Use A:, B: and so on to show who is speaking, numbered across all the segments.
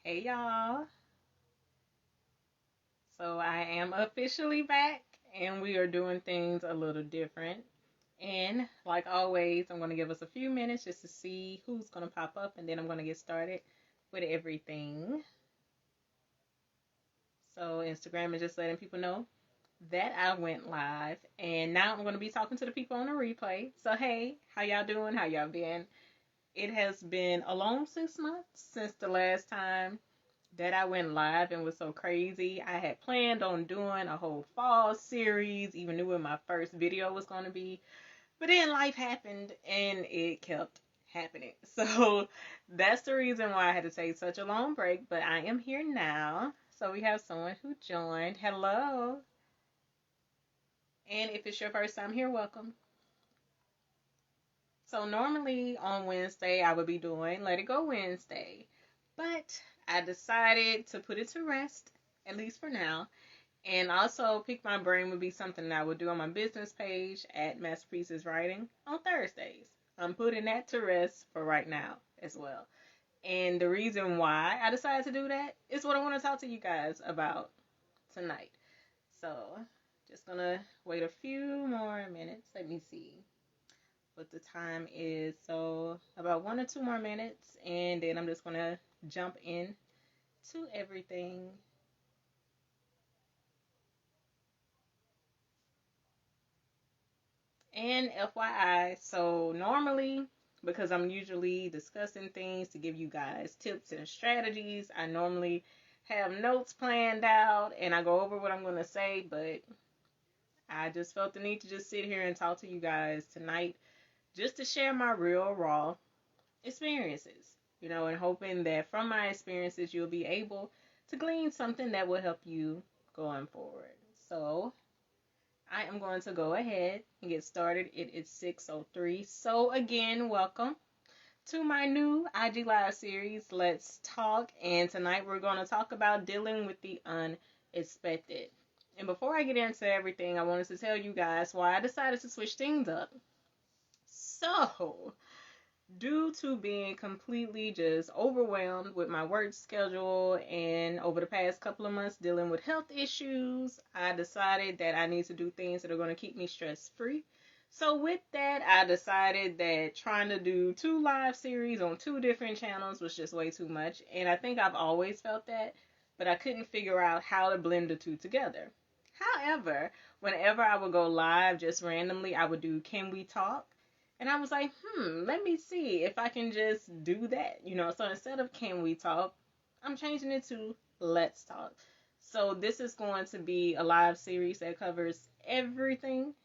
A: Hey y'all. So I am officially back and we are doing things a little different. And like always, I'm going to give us a few minutes just to see who's going to pop up and then I'm going to get started with everything. So Instagram is just letting people know that I went live and now I'm going to be talking to the people on the replay. So hey, how y'all doing? How y'all been? It has been a long 6 months since the last time that I went live and was so crazy. I had planned on doing a whole fall series, even knew when my first video was going to be. But then life happened and it kept happening. So that's the reason why I had to take such a long break. But I am here now. So we have someone who joined. Hello. And if it's your first time here, welcome. So normally on Wednesday, I would be doing Let It Go Wednesday. But I decided to put it to rest, at least for now. And also, Pick My Brain would be something that I would do on my business page at Masterpieces Writing on Thursdays. I'm putting that to rest for right now as well. And the reason why I decided to do that is what I want to talk to you guys about tonight. So, just gonna wait a few more minutes. Let me see what the time is. So, about 1 or 2 more minutes, and then I'm just gonna jump in to everything. And FYI, so normally, because I'm usually discussing things to give you guys tips and strategies, I normally have notes planned out and I go over what I'm going to say, but I just felt the need to just sit here and talk to you guys tonight just to share my real, raw experiences, and hoping that from my experiences you'll be able to glean something that will help you going forward. So, I am going to go ahead and get started. It is 6:03. So again, welcome to my new IG Live series, Let's Talk. And tonight we're going to talk about dealing with the unexpected. And before I get into everything, I wanted to tell you guys why I decided to switch things up. So, due to being completely just overwhelmed with my work schedule and over the past couple of months dealing with health issues, I decided that I need to do things that are going to keep me stress free. So with that, I decided that trying to do two live series on two different channels was just way too much. And I think I've always felt that, but I couldn't figure out how to blend the two together. However, whenever I would go live just randomly, I would do Can We Talk? And I was like, let me see if I can just do that. So instead of Can We Talk, I'm changing it to Let's Talk. So this is going to be a live series that covers everything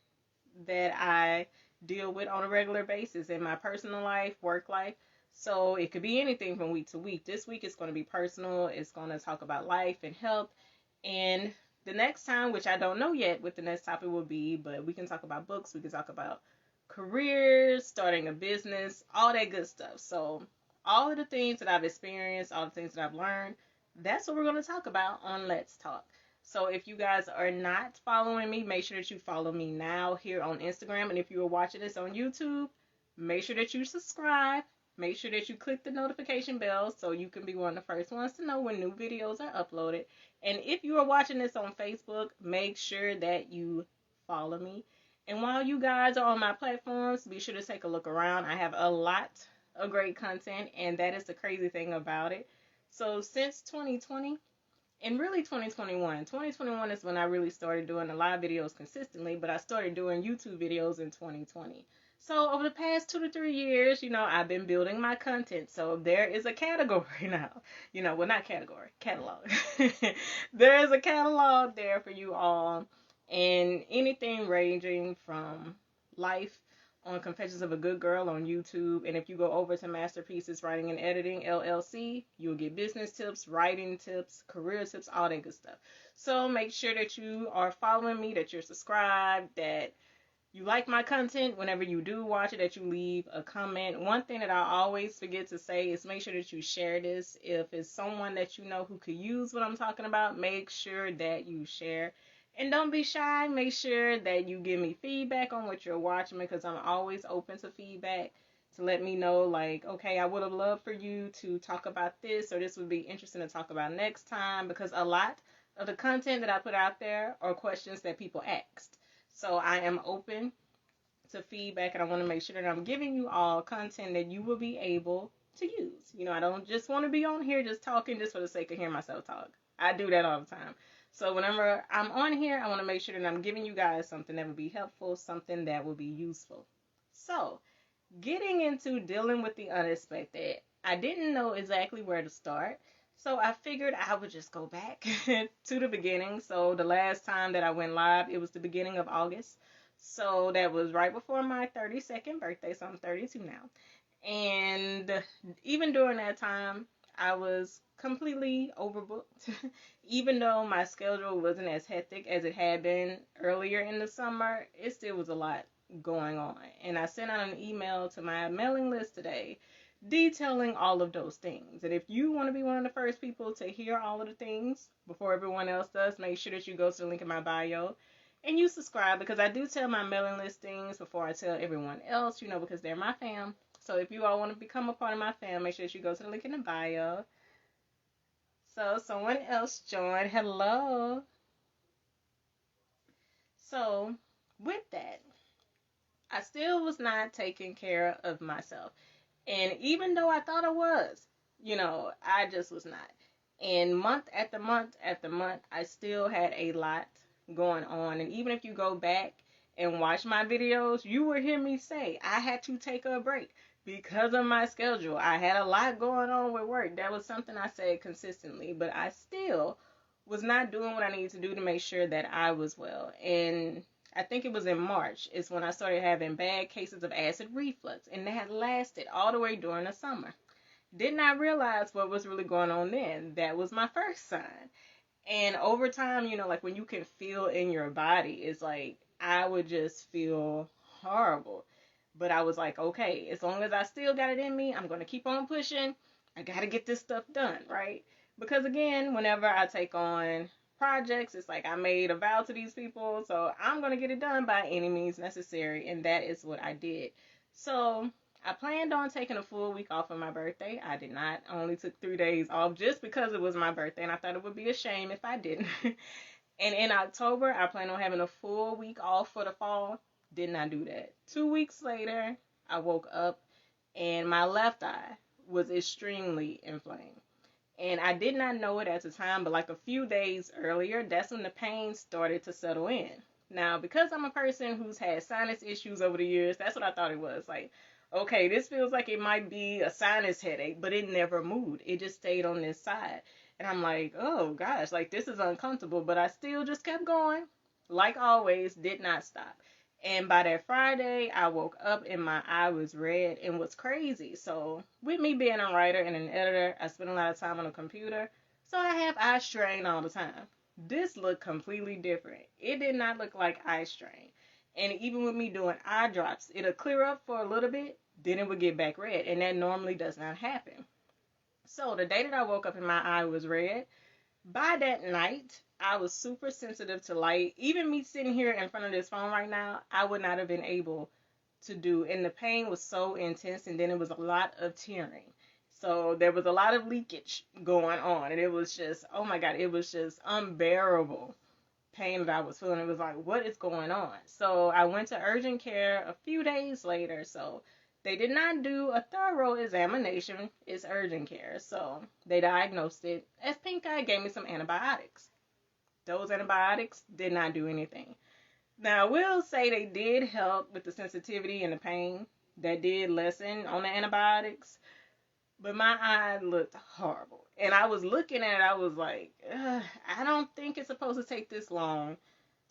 A: that I deal with on a regular basis in my personal life, work life. So it could be anything from week to week. This week it's going to be personal. It's going to talk about life and health. And the next time, which I don't know yet what the next topic will be, but we can talk about books. We can talk about careers, starting a business, all that good stuff. So all of the things that I've experienced, all the things that I've learned, that's what we're going to talk about on Let's Talk. So if you guys are not following me, make sure that you follow me now here on Instagram. And if you are watching this on YouTube, make sure that you subscribe. Make sure that you click the notification bell so you can be one of the first ones to know when new videos are uploaded. And if you are watching this on Facebook, make sure that you follow me. And while you guys are on my platforms, be sure to take a look around. I have a lot of great content, and that is the crazy thing about it. So since 2020, and really 2021 is when I really started doing the live videos consistently, but I started doing YouTube videos in 2020. So over the past 2 to 3 years, I've been building my content. So there is a category now. Well, not category, catalog. There is a catalog there for you all, and anything ranging from life on Confessions of a Good Girl on YouTube. And if you go over to Masterpieces Writing and Editing LLC, you'll get business tips, writing tips, career tips, all that good stuff. So make sure that you are following me, that you're subscribed, that you like my content. Whenever you do watch it, that you leave a comment. One thing that I always forget to say is make sure that you share this. If it's someone that you know who could use what I'm talking about, make sure that you share. And don't be shy. Make sure that you give me feedback on what you're watching because I'm always open to feedback. to let me know, like, okay, I would have loved for you to talk about this, or this would be interesting to talk about next time, because a lot of the content that I put out there are questions that people asked. So I am open to feedback, and I want to make sure that I'm giving you all content that you will be able to use. I don't just want to be on here just talking just for the sake of hearing myself talk. I do that all the time. So whenever I'm on here, I want to make sure that I'm giving you guys something that will be helpful, something that will be useful. So, getting into dealing with the unexpected, I didn't know exactly where to start. So I figured I would just go back to the beginning. So the last time that I went live, it was the beginning of August. So that was right before my 32nd birthday. So I'm 32 now. And even during that time, I was completely overbooked. Even though my schedule wasn't as hectic as it had been earlier in the summer, it still was a lot going on. And I sent out an email to my mailing list today detailing all of those things. And if you want to be one of the first people to hear all of the things before everyone else does, make sure that you go to the link in my bio and you subscribe, because I do tell my mailing list things before I tell everyone else, because they're my fam. So if you all want to become a part of my fam, make sure that you go to the link in the bio. So someone else joined. Hello. So with that, I still was not taking care of myself. And even though I thought I was, I just was not. And month after month after month, I still had a lot going on. And even if you go back and watch my videos, you will hear me say I had to take a break because of my schedule. I had a lot going on with work. That was something I said consistently, but I still was not doing what I needed to do to make sure that I was well. And I think it was in March is when I started having bad cases of acid reflux, and that lasted all the way during the summer. Did not realize what was really going on then. That was my first sign. And over time, like when you can feel in your body, it's like I would just feel horrible. But I was like, okay, as long as I still got it in me, I'm going to keep on pushing. I got to get this stuff done, right? Because again, whenever I take on projects, it's like I made a vow to these people, so I'm going to get it done by any means necessary, and that is what I did. So I planned on taking a full week off for my birthday. I did not. I only took 3 days off just because it was my birthday, and I thought it would be a shame if I didn't. And in October, I plan on having a full week off for the fall. Did not do that. 2 weeks later, I woke up and my left eye was extremely inflamed. And I did not know it at the time, but like a few days earlier, that's when the pain started to settle in. Now, because I'm a person who's had sinus issues over the years, that's what I thought it was. Like, okay, this feels like it might be a sinus headache, but it never moved. It just stayed on this side. And I'm like, oh gosh, like this is uncomfortable, but I still just kept going. Like always, did not stop. And by that Friday, I woke up and my eye was red. And what's crazy, so with me being a writer and an editor, I spend a lot of time on a computer. So I have eye strain all the time. This looked completely different. It did not look like eye strain. And even with me doing eye drops, it'll clear up for a little bit, then it would get back red. And that normally does not happen. So the day that I woke up and my eye was red, by that night, I was super sensitive to light. Even me sitting here in front of this phone right now, I would not have been able to do. And the pain was so intense, and then it was a lot of tearing. So there was a lot of leakage going on, and it was just, oh my God, it was just unbearable pain that I was feeling. It was like, what is going on? So I went to urgent care a few days later. So they did not do a thorough examination. It's urgent care. So they diagnosed it as pink eye, gave me some antibiotics. Those antibiotics did not do anything. Now, I will say they did help with the sensitivity and the pain. That did lessen on the antibiotics. But my eye looked horrible. And I was looking at it, I was like, I don't think it's supposed to take this long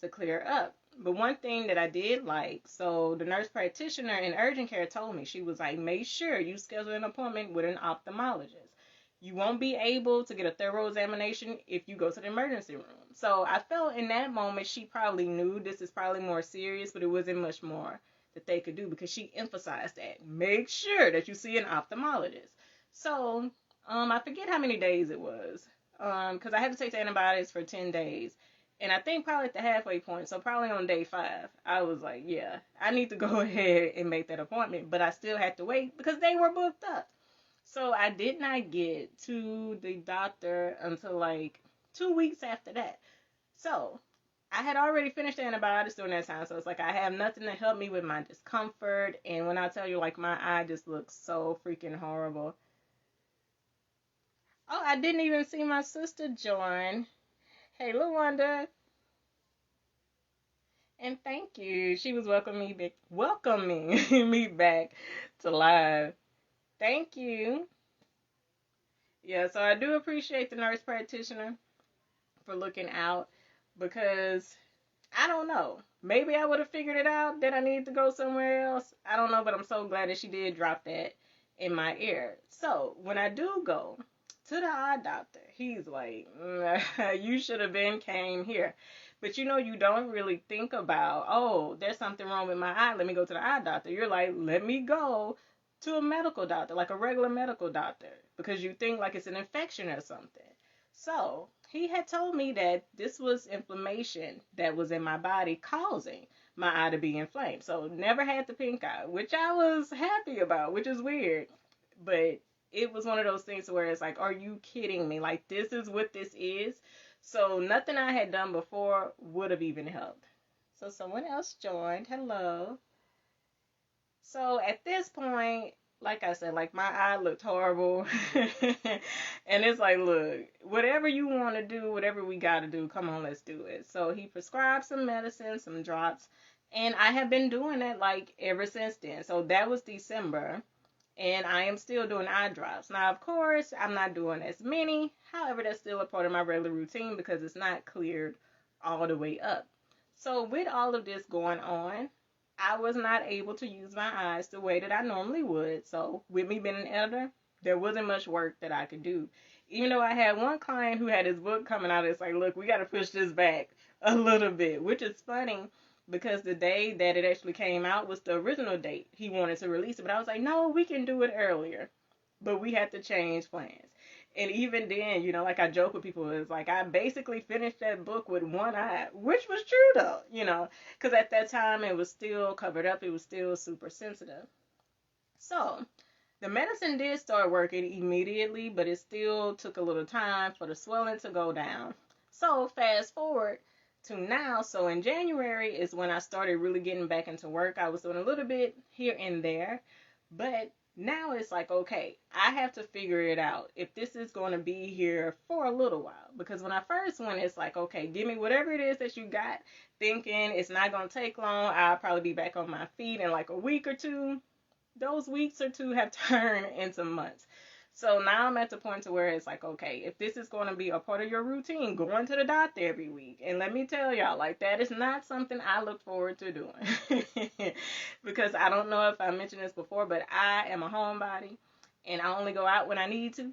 A: to clear up. But one thing that I did like, so the nurse practitioner in urgent care told me, she was like, make sure you schedule an appointment with an ophthalmologist. You won't be able to get a thorough examination if you go to the emergency room. So I felt in that moment she probably knew this is probably more serious, but it wasn't much more that they could do because she emphasized that. Make sure that you see an ophthalmologist. So I forget how many days it was because I had to take the antibiotics for 10 days. And I think probably at the halfway point, so probably on day 5, I was like, yeah, I need to go ahead and make that appointment. But I still had to wait because they were booked up. So I did not get to the doctor until like 2 weeks after that. So I had already finished the antibiotics during that time. So it's like I have nothing to help me with my discomfort. And when I tell you, like, my eye just looks so freaking horrible. Oh, I didn't even see my sister join. Hey, Lawanda. And thank you. She was welcoming me back to live. Thank you. Yeah, so I do appreciate the nurse practitioner for looking out because I don't know. Maybe I would have figured it out that I need to go somewhere else. I don't know, but I'm so glad that she did drop that in my ear. So when I do go to the eye doctor, he's like, you should have been came here. But you know, you don't really think about, oh, there's something wrong with my eye. Let me go to the eye doctor. You're like, let me go to a medical doctor, like a regular medical doctor, because you think like it's an infection or something. So he had told me that this was inflammation that was in my body causing my eye to be inflamed. So never had the pink eye, which I was happy about, which is weird. But it was one of those things where it's like, are you kidding me? Like, this is what this is. So nothing I had done before would have even helped. So someone else joined. Hello. So at this point, like I said, like, my eye looked horrible. And it's like, look, whatever you want to do, whatever we got to do, come on, let's do it. So he prescribed some medicine, some drops, and I have been doing it like ever since then. So that was December, and I am still doing eye drops. Now, of course, I'm not doing as many. However, that's still a part of my regular routine because it's not cleared all the way up. So with all of this going on, I was not able to use my eyes the way that I normally would. So with me being an editor, there wasn't much work that I could do. Even though I had one client who had his book coming out, it's like, look, we got to push this back a little bit, which is funny because the day that it actually came out was the original date he wanted to release it. But I was like, no, we can do it earlier. But we had to change plans. And even then, you know, like I joke with people, it's like I basically finished that book with one eye, which was true though, you know, because at that time it was still covered up, it was still super sensitive. So the medicine did start working immediately, but it still took a little time for the swelling to go down. So fast forward to now, so in January is when I started really getting back into work. I was doing a little bit here and there, but now it's like, okay, I have to figure it out if this is going to be here for a little while. Because when I first went, it's like, okay, give me whatever it is that you got, thinking it's not going to take long. I'll probably be back on my feet in like a week or two. Those weeks or two have turned into months. So now I'm at the point to where it's like, okay, if this is going to be a part of your routine, going to the doctor every week. And let me tell y'all, like, that is not something I look forward to doing. Because I don't know if I mentioned this before, but I am a homebody and I only go out when I need to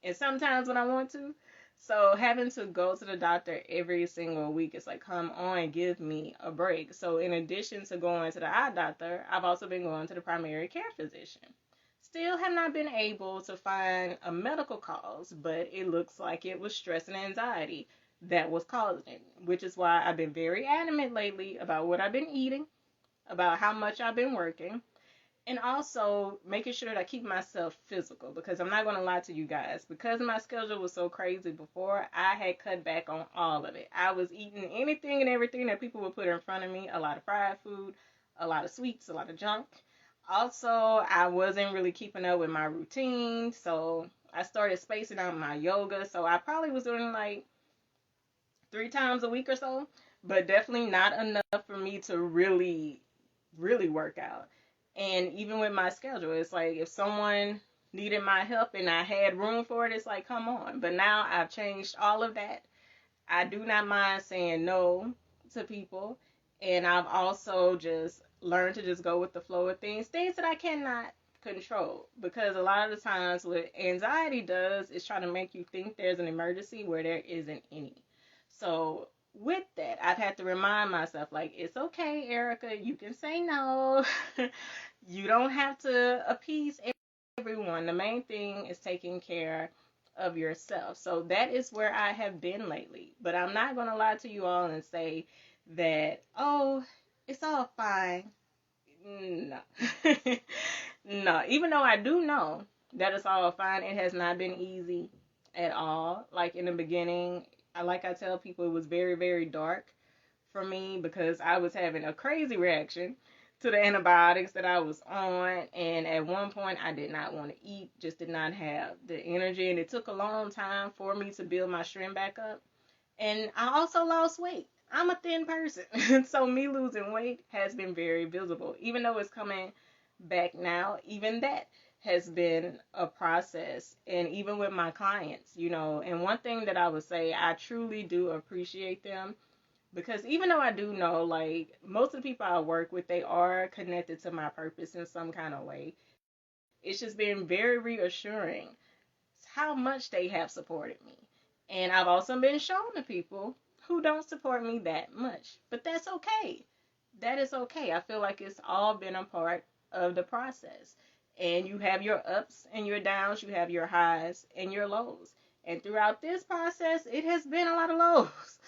A: and sometimes when I want to. So having to go to the doctor every single week is like, come on, give me a break. So in addition to going to the eye doctor, I've also been going to the primary care physician. Still have not been able to find a medical cause, but it looks like it was stress and anxiety that was causing it, which is why I've been very adamant lately about what I've been eating, about how much I've been working, and also making sure that I keep myself physical, because I'm not going to lie to you guys, because my schedule was so crazy before, I had cut back on all of it. I was eating anything and everything that people would put in front of me, a lot of fried food, a lot of sweets, a lot of junk. Also, I wasn't really keeping up with my routine, so I started spacing out my yoga. So I probably was doing like 3 times a week or so, but definitely not enough for me to really work out. And even with my schedule, it's like if someone needed my help and I had room for it, it's like, come on. But now I've changed all of that. I do not mind saying no to people. And I've also just learned to just go with the flow of things that I cannot control. Because a lot of the times what anxiety does is try to make you think there's an emergency where there isn't any. So with that, I've had to remind myself, like, it's okay, Erica, you can say no. You don't have to appease everyone. The main thing is taking care of yourself. So that is where I have been lately. But I'm not going to lie to you all and say that, oh, it's all fine. No. No, even though I do know that it's all fine, it has not been easy at all. Like in the beginning, I tell people, it was very, very dark for me because I was having a crazy reaction to the antibiotics that I was on. And at one point, I did not want to eat, just did not have the energy. And it took a long time for me to build my strength back up. And I also lost weight. I'm a thin person. So me losing weight has been very visible. Even though it's coming back now, even that has been a process. And even with my clients, and one thing that I would say, I truly do appreciate them because even though I do know, like, most of the people I work with, they are connected to my purpose in some kind of way. It's just been very reassuring how much they have supported me. And I've also been shown to people who don't support me that much. But that's okay. That is okay. I feel like it's all been a part of the process. And you have your ups and your downs, you have your highs and your lows. And throughout this process, it has been a lot of lows.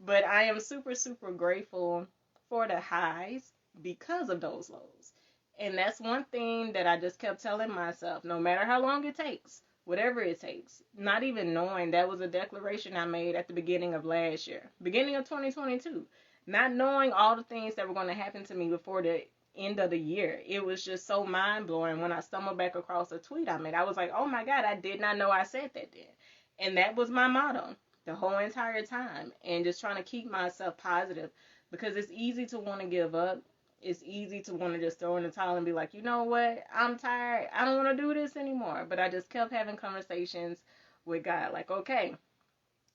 A: But I am super, super grateful for the highs because of those lows. And that's one thing that I just kept telling myself, no matter how long it takes, whatever it takes, not even knowing that was a declaration I made at the beginning of last year, beginning of 2022, not knowing all the things that were going to happen to me before the end of the year. It was just so mind blowing when I stumbled back across a tweet I made. I was like, oh my God, I did not know I said that then. And that was my motto the whole entire time. And just trying to keep myself positive because it's easy to want to give up. It's easy to want to just throw in the towel and be like, you know what? I'm tired. I don't want to do this anymore. But I just kept having conversations with God. Like, okay,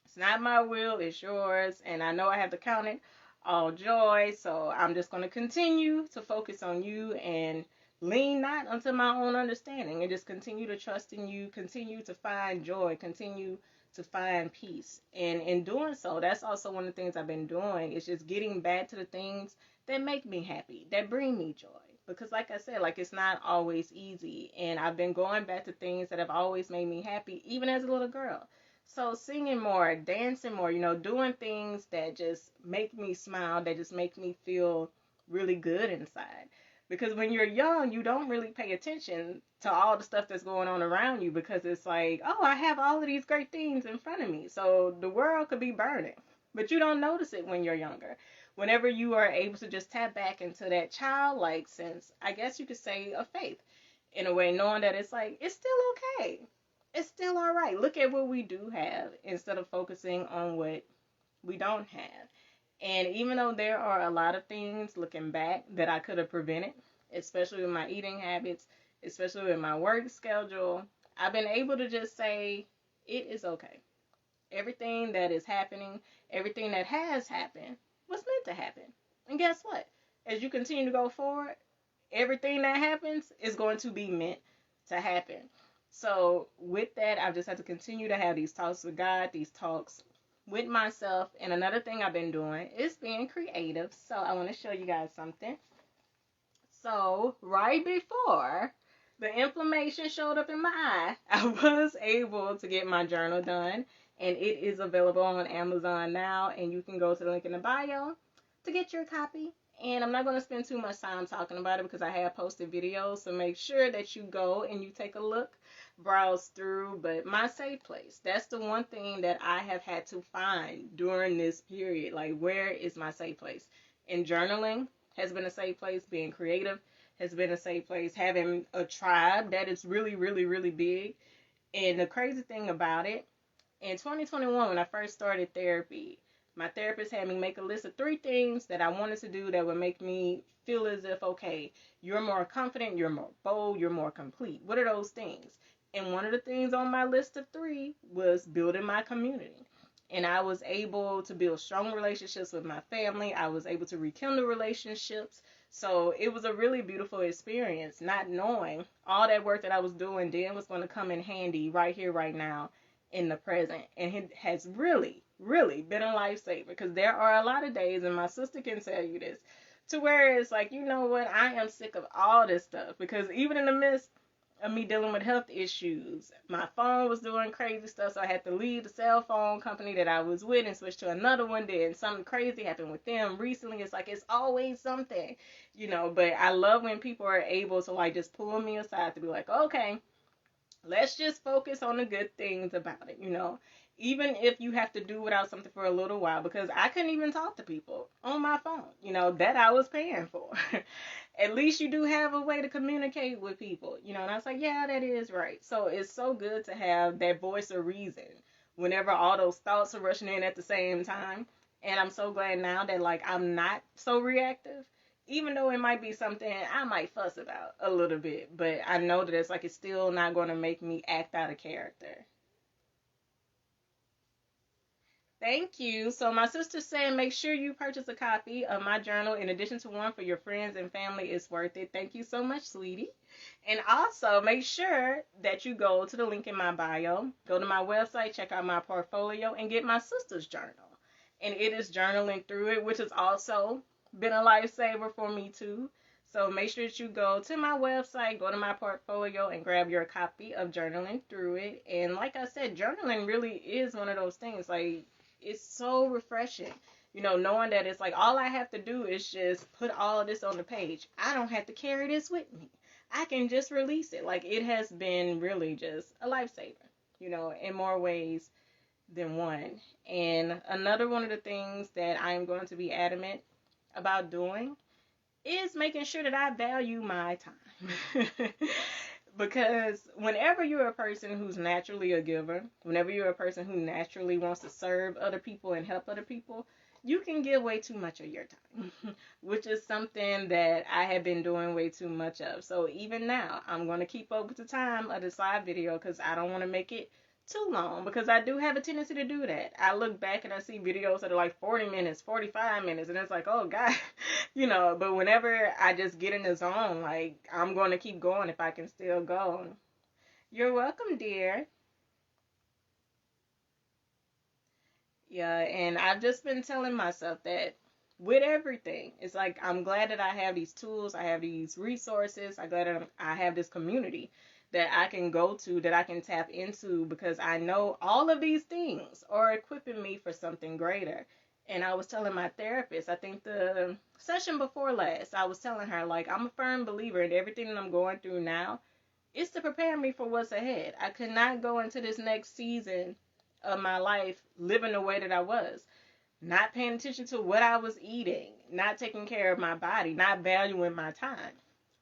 A: it's not my will, it's yours. And I know I have to count it all joy. So I'm just going to continue to focus on you and lean not unto my own understanding and just continue to trust in you, continue to find joy, continue to find peace. And in doing so, that's also one of the things I've been doing is just getting back to the things that make me happy, that bring me joy. Because like I said, like it's not always easy. And I've been going back to things that have always made me happy, even as a little girl. So singing more, dancing more, doing things that just make me smile, that just make me feel really good inside. Because when you're young, you don't really pay attention to all the stuff that's going on around you because it's like, oh, I have all of these great things in front of me. So the world could be burning, but you don't notice it when you're younger. Whenever you are able to just tap back into that childlike sense, I guess you could say, of faith in a way, knowing that it's like, it's still okay. It's still all right. Look at what we do have instead of focusing on what we don't have. And even though there are a lot of things looking back that I could have prevented, especially with my eating habits, especially with my work schedule, I've been able to just say, it is okay. Everything that is happening, everything that has happened was meant to happen. And guess what? As you continue to go forward, everything that happens is going to be meant to happen. So with that, I've just had to continue to have these talks with God, these talks with myself. And another thing I've been doing is being creative. So I want to show you guys something. So right before the inflammation showed up in my eye, I was able to get my journal done. And it is available on Amazon now. And you can go to the link in the bio to get your copy. And I'm not going to spend too much time talking about it because I have posted videos. So make sure that you go and you take a look, browse through. But my safe place, that's the one thing that I have had to find during this period. Like, where is my safe place? And journaling has been a safe place. Being creative has been a safe place. Having a tribe that is really, really, really big. And the crazy thing about it, in 2021, when I first started therapy, my therapist had me make a list of 3 things that I wanted to do that would make me feel as if, okay, you're more confident, you're more bold, you're more complete. What are those things? And one of the things on my list of 3 was building my community. And I was able to build strong relationships with my family. I was able to rekindle relationships. So it was a really beautiful experience, not knowing all that work that I was doing then was going to come in handy right here, right now, in the present. And it has really, really been a lifesaver because there are a lot of days, and my sister can tell you this, to where it's like, you know what, I am sick of all this stuff because even in the midst of me dealing with health issues. My phone was doing crazy stuff, so I had to leave the cell phone company that I was with and switch to another one. Then something crazy happened with them recently. It's like it's always something, But I love when people are able to like just pull me aside to be like, okay, let's just focus on the good things about it. Even if you have to do without something for a little while, because I couldn't even talk to people on my phone, that I was paying for. At least you do have a way to communicate with people, and I was like, yeah, that is right. So it's so good to have that voice of reason whenever all those thoughts are rushing in at the same time. And I'm so glad now that like I'm not so reactive, even though it might be something I might fuss about a little bit, but I know that it's still not going to make me act out of character. Thank you. So my sister said make sure you purchase a copy of my journal in addition to one for your friends and family. It's worth it. Thank you so much, sweetie. And also make sure that you go to the link in my bio, go to my website, check out my portfolio, and get my sister's journal. And it is journaling through it, which has also been a lifesaver for me too. So make sure that you go to my website, go to my portfolio, and grab your copy of Journaling Through It. And like I said, journaling really is one of those things. Like, it's so refreshing, knowing that it's like all I have to do is just put all of this on the page. I don't have to carry this with me. I can just release it. Like, it has been really just a lifesaver, in more ways than one. And another one of the things that I'm going to be adamant about doing is making sure that I value my time. Because whenever you're a person who's naturally a giver, whenever you're a person who naturally wants to serve other people and help other people, you can give way too much of your time, which is something that I have been doing way too much of. So even now, I'm going to keep up with the time of the side video because I don't want to make it too long, because I do have a tendency to do that. I look back and I see videos that are like 40 minutes, 45 minutes, and it's like, oh God, but whenever I just get in the zone, like, I'm going to keep going if I can still go. You're welcome, dear. Yeah, and I've just been telling myself that with everything, it's like I'm glad that I have these tools, I have these resources, I'm glad that I have this community that I can go to, that I can tap into, because I know all of these things are equipping me for something greater. And I was telling my therapist, I think the session before last, I was telling her, like, I'm a firm believer in everything that I'm going through now is to prepare me for what's ahead. I could not go into this next season of my life living the way that I was, not paying attention to what I was eating, not taking care of my body, not valuing my time.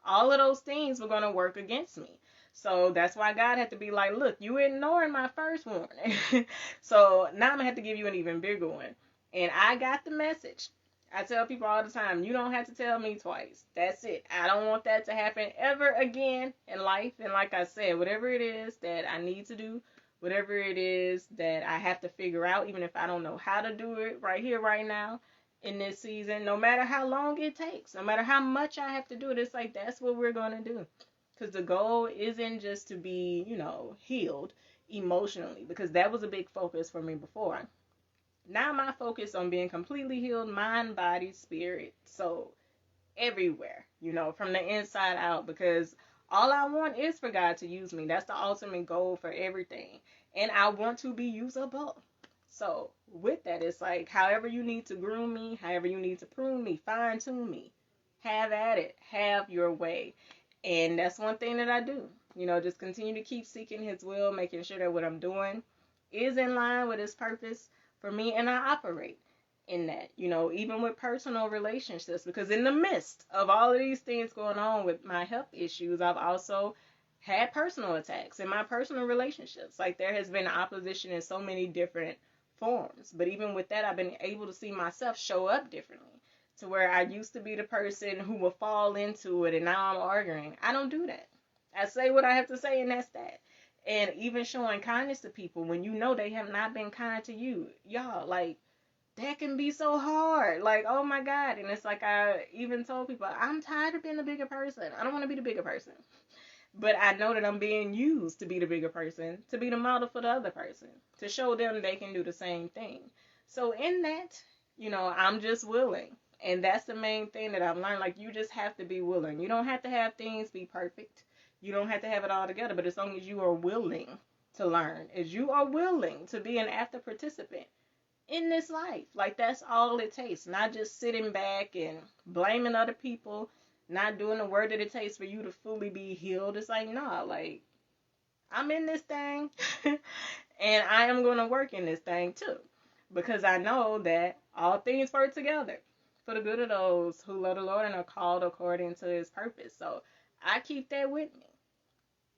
A: All of those things were going to work against me. So that's why God had to be like, look, you ignoring my first warning. So now I'm going to have to give you an even bigger one. And I got the message. I tell people all the time, you don't have to tell me twice. That's it. I don't want that to happen ever again in life. And like I said, whatever it is that I need to do, whatever it is that I have to figure out, even if I don't know how to do it right here, right now, in this season, no matter how long it takes, no matter how much I have to do it, it's like that's what we're going to do. Because the goal isn't just to be, healed emotionally, because that was a big focus for me before. Now my focus on being completely healed, mind, body, spirit. So everywhere, from the inside out, because all I want is for God to use me. That's the ultimate goal for everything. And I want to be usable. So with that, it's like however you need to groom me, however you need to prune me, fine tune me, have at it, have your way. And that's one thing that I do. Just continue to keep seeking his will, making sure that what I'm doing is in line with his purpose for me, and I operate in that, even with personal relationships, because in the midst of all of these things going on with my health issues, I've also had personal attacks in my personal relationships. Like, there has been opposition in so many different forms, but even with that, I've been able to see myself show up differently, to where I used to be the person who would fall into it, and now I'm arguing. I don't do that. I say what I have to say, and that's that. And even showing kindness to people when you know they have not been kind to you, y'all, like, that can be so hard. Like, oh my God. And it's like, I even told people, I'm tired of being the bigger person. I don't want to be the bigger person. But I know that I'm being used to be the bigger person, to be the model for the other person, to show them they can do the same thing. So in that, I'm just willing. And that's the main thing that I've learned. Like, you just have to be willing. You don't have to have things be perfect. You don't have to have it all together, but as long as you are willing to learn, as you are willing to be an active participant in this life, like that's all it takes. Not just sitting back and blaming other people, not doing the work that it takes for you to fully be healed. It's like, nah, like I'm in this thing and I am going to work in this thing too. Because I know that all things work together for the good of those who love the Lord and are called according to his purpose. So I keep that with me.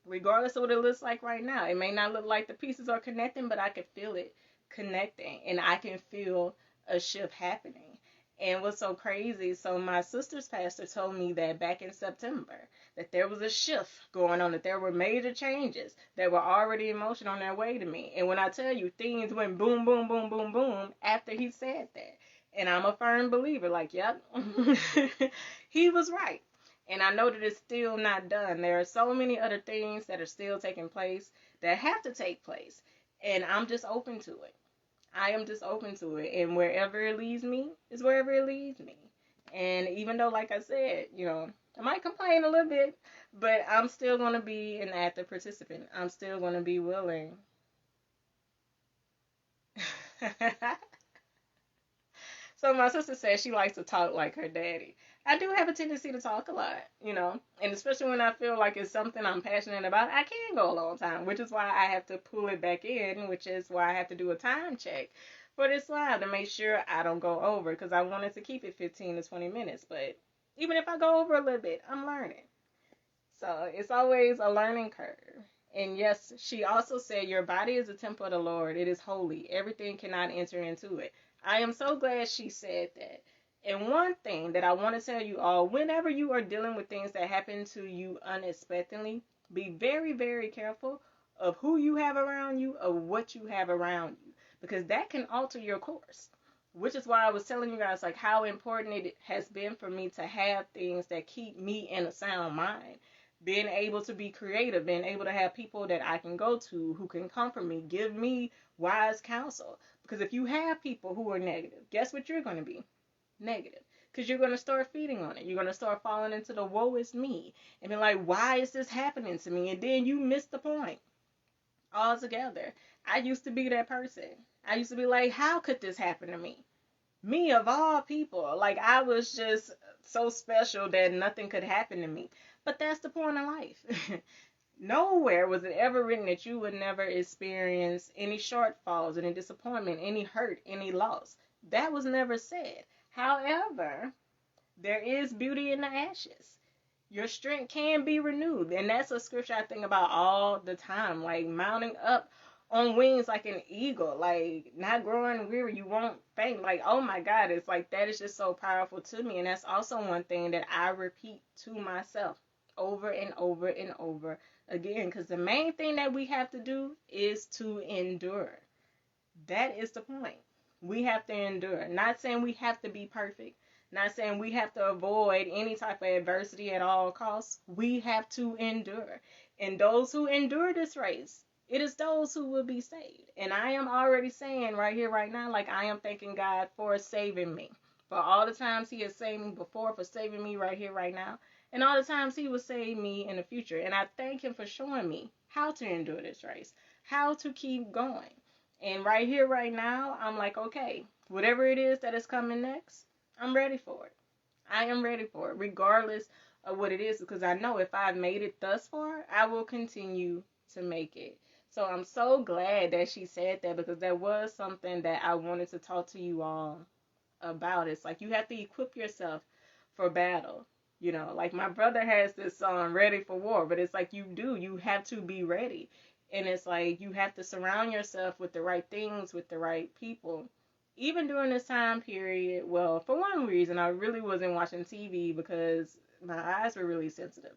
A: Regardless of what it looks like right now. It may not look like the pieces are connecting, but I can feel it connecting. And I can feel a shift happening. And what's so crazy, so my sister's pastor told me that back in September, that there was a shift going on, that there were major changes that were already in motion on their way to me. And when I tell you, things went boom, boom, boom, boom, boom after he said that. And I'm a firm believer, like, yep, he was right. And I know that it's still not done. There are so many other things that are still taking place that have to take place. And I'm just open to it. I am just open to it. And wherever it leads me is wherever it leads me. And even though, like I said, I might complain a little bit, but I'm still going to be an active participant. I'm still going to be willing. So my sister says she likes to talk like her daddy. I do have a tendency to talk a lot, and especially when I feel like it's something I'm passionate about, I can go a long time, which is why I have to pull it back in, which is why I have to do a time check for this live to make sure I don't go over, because I wanted to keep it 15 to 20 minutes, but even if I go over a little bit, I'm learning. So it's always a learning curve. And yes, she also said, your body is a temple of the Lord. It is holy. Everything cannot enter into it. I am so glad she said that. And one thing that I want to tell you all, whenever you are dealing with things that happen to you unexpectedly, be very, very careful of who you have around you, of what you have around you, because that can alter your course. Which is why I was telling you guys, like, how important it has been for me to have things that keep me in a sound mind. Being able to be creative, being able to have people that I can go to who can comfort me, give me wise counsel. Because if you have people who are negative, guess what you're going to be? Negative. Because you're going to start feeding on it. You're going to start falling into the woe is me. And be like, why is this happening to me? And then you miss the point altogether. I used to be that person. I used to be like, how could this happen to me? Me of all people. Like, I was just so special that nothing could happen to me. But that's the point of life. Nowhere was it ever written that you would never experience any shortfalls, any disappointment, any hurt, any loss. That was never said. However, there is beauty in the ashes. Your strength can be renewed. And that's a scripture I think about all the time. Like mounting up on wings like an eagle. Like not growing weary. You won't faint. Like, oh my God. It's like that is just so powerful to me. And that's also one thing that I repeat to myself over and over and over again. Because the main thing that we have to do is to endure. That is the point. We have to endure. Not saying we have to be perfect. Not saying we have to avoid any type of adversity at all costs. We have to endure. And those who endure this race, it is those who will be saved. And I am already saying right here, right now, like I am thanking God for saving me. For all the times he has saved me before, for saving me right here, right now. And all the times he will save me in the future. And I thank him for showing me how to endure this race. How to keep going. And right here, right now, I'm like, okay, whatever it is that is coming next, I'm ready for it. I am ready for it, regardless of what it is, because I know if I've made it thus far, I will continue to make it. So I'm so glad that she said that, because that was something that I wanted to talk to you all about. It's like you have to equip yourself for battle. Like my brother has this song, Ready for War, but it's like you have to be ready. And it's like you have to surround yourself with the right things, with the right people. Even during this time period, well, for one reason, I really wasn't watching TV because my eyes were really sensitive.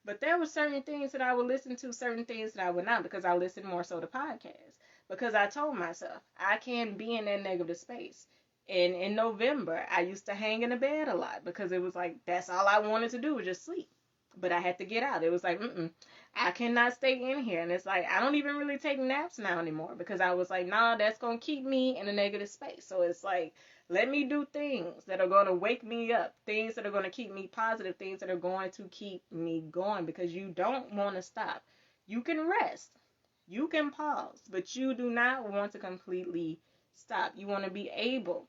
A: But there were certain things that I would listen to, certain things that I would not, because I listened more so to podcasts. Because I told myself, I can't be in that negative space. And in November, I used to hang in the bed a lot because it was like, that's all I wanted to do was just sleep. but I had to get out. It was like, I cannot stay in here. And it's like, I don't even really take naps now anymore because I was like, nah, that's going to keep me in a negative space. So it's like, let me do things that are going to wake me up, things that are going to keep me positive, things that are going to keep me going, because you don't want to stop. You can rest, you can pause, but you do not want to completely stop. You want to be able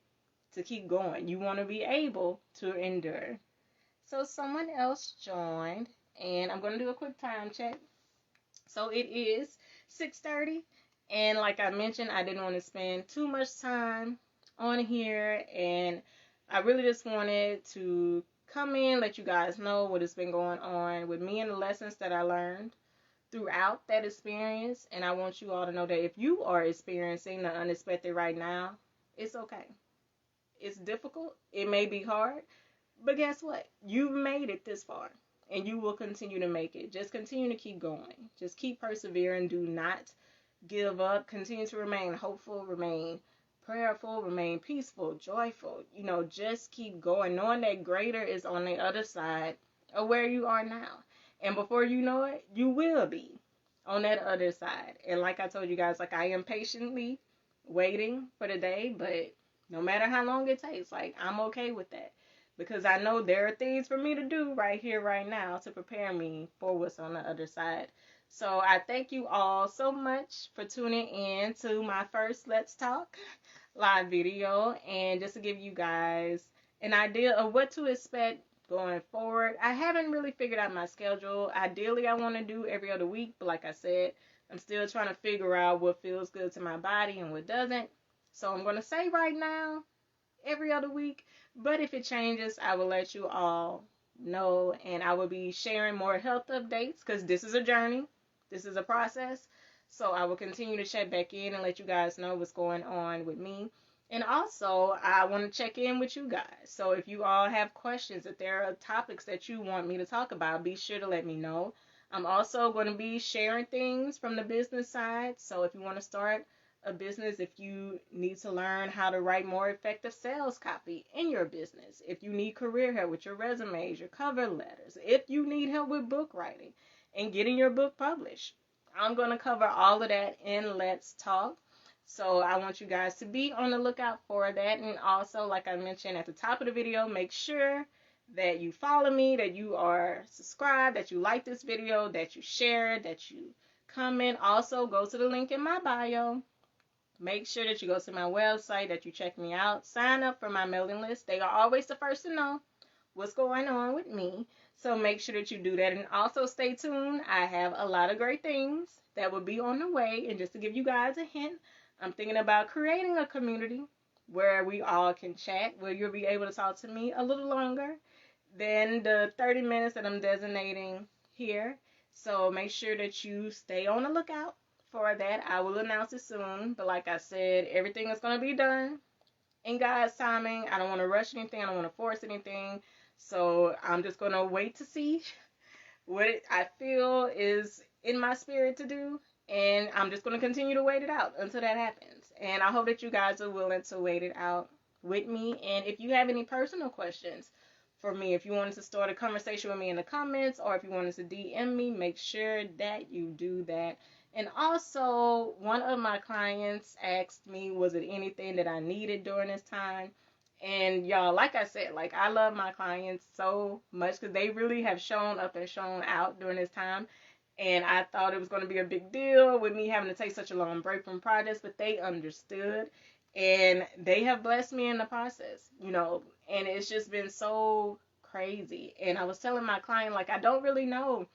A: to keep going. You want to be able to endure. So someone else joined, and I'm going to do a quick time check. So it is 6:30, and like I mentioned, I didn't want to spend too much time on here, and I really just wanted to come in, let you guys know what has been going on with me and the lessons that I learned throughout that experience. And I want you all to know that if you are experiencing the unexpected right now, it's okay. It's difficult. It may be hard, but guess what? You've made it this far, and you will continue to make it. Just continue to keep going. Just keep persevering. Do not give up. Continue to remain hopeful, remain prayerful, remain peaceful, joyful. Just keep going, knowing that greater is on the other side of where you are now. And before you know it, you will be on that other side. And like I told you guys, like, I am patiently waiting for the day, but no matter how long it takes, like, I'm okay with that. Because I know there are things for me to do right here, right now, to prepare me for what's on the other side. So I thank you all so much for tuning in to my first Let's Talk live video. And just to give you guys an idea of what to expect going forward, I haven't really figured out my schedule. Ideally, I want to do every other week, but like I said, I'm still trying to figure out what feels good to my body and what doesn't. So I'm going to say right now, every other week, but if it changes, I will let you all know, and I will be sharing more health updates, because this is a journey, this is a process. So I will continue to check back in and let you guys know what's going on with me. And also, I want to check in with you guys. So if you all have questions, if there are topics that you want me to talk about, be sure to let me know. I'm also going to be sharing things from the business side. So if you want to start a business, if you need to learn how to write more effective sales copy in your business, if you need career help with your resumes, your cover letters, if you need help with book writing and getting your book published, I'm going to cover all of that in Let's Talk. So I want you guys to be on the lookout for that. And also, like I mentioned at the top of the video, make sure that you follow me, that you are subscribed, that you like this video, that you share, that you comment. Also, go to the link in my bio. Make sure that you go to my website, that you check me out, sign up for my mailing list. They are always the first to know what's going on with me. So make sure that you do that. And also stay tuned. I have a lot of great things that will be on the way. And just to give you guys a hint, I'm thinking about creating a community where we all can chat, where you'll be able to talk to me a little longer than the 30 minutes that I'm designating here. So make sure that you stay on the lookout for that. I will announce it soon. But like I said, everything is going to be done in God's timing. I don't want to rush anything. I don't want to force anything. So I'm just going to wait to see what I feel is in my spirit to do. And I'm just going to continue to wait it out until that happens. And I hope that you guys are willing to wait it out with me. And if you have any personal questions for me, if you wanted to start a conversation with me in the comments, or if you wanted to DM me, make sure that you do that. And also, one of my clients asked me, was it anything that I needed during this time? And y'all, like I said, like, I love my clients so much because they really have shown up and shown out during this time. And I thought it was going to be a big deal with me having to take such a long break from projects, but they understood. And they have blessed me in the process, and it's just been so crazy. And I was telling my client, like, I don't really know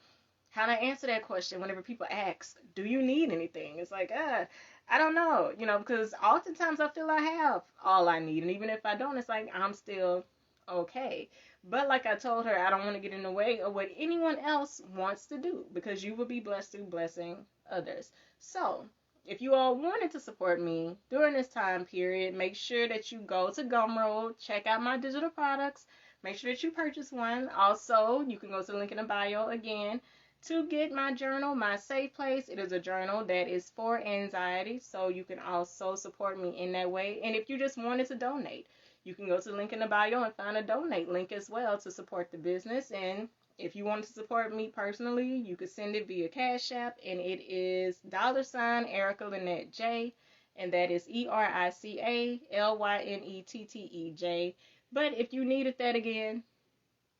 A: how to answer that question whenever people ask, do you need anything? It's like, I don't know, because oftentimes I feel I have all I need. And even if I don't, it's like, I'm still okay. But like I told her, I don't want to get in the way of what anyone else wants to do, because you will be blessed through blessing others. So if you all wanted to support me during this time period, make sure that you go to Gumroad, check out my digital products, make sure that you purchase one. Also, you can go to the link in the bio again to get my journal, My Safe Place. It is a journal that is for anxiety, so you can also support me in that way. And if you just wanted to donate, you can go to the link in the bio and find a donate link as well to support the business. And If you want to support me personally, you could send it via Cash App, and it is $Erica Lynette J, and that is EricaLynetteJ. But if you needed that again,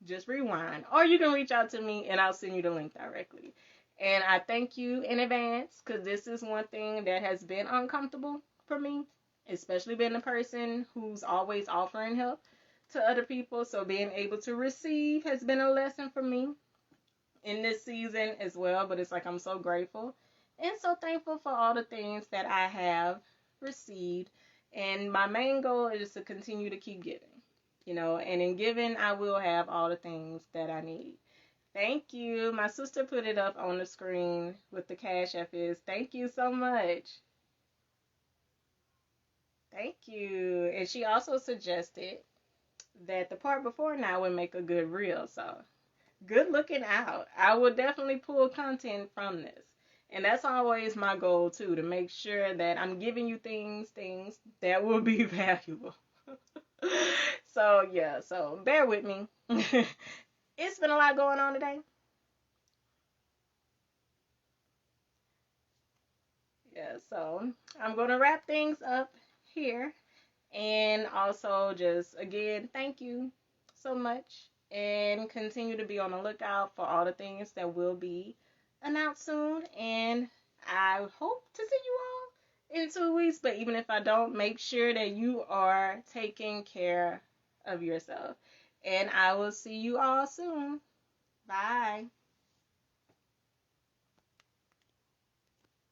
A: just rewind, or you can reach out to me and I'll send you the link directly. And I thank you in advance, because this is one thing that has been uncomfortable for me, especially being a person who's always offering help to other people. So being able to receive has been a lesson for me in this season as well. But it's like I'm so grateful and so thankful for all the things that I have received. And my main goal is to continue to keep giving, and in giving, I will have all the things that I need. Thank you. My sister put it up on the screen with the Cash App is. Thank you so much. Thank you. And she also suggested that the part before now would make a good reel. So good looking out. I will definitely pull content from this. And that's always my goal too, to make sure that I'm giving you things that will be valuable. So yeah, so bear with me. It's been a lot going on today. Yeah, so I'm gonna wrap things up here, and also just again thank you so much, and continue to be on the lookout for all the things that will be announced soon. And I hope to see you all in 2 weeks, but even if I don't, make sure that you are taking care of yourself, and I will see you all soon. Bye.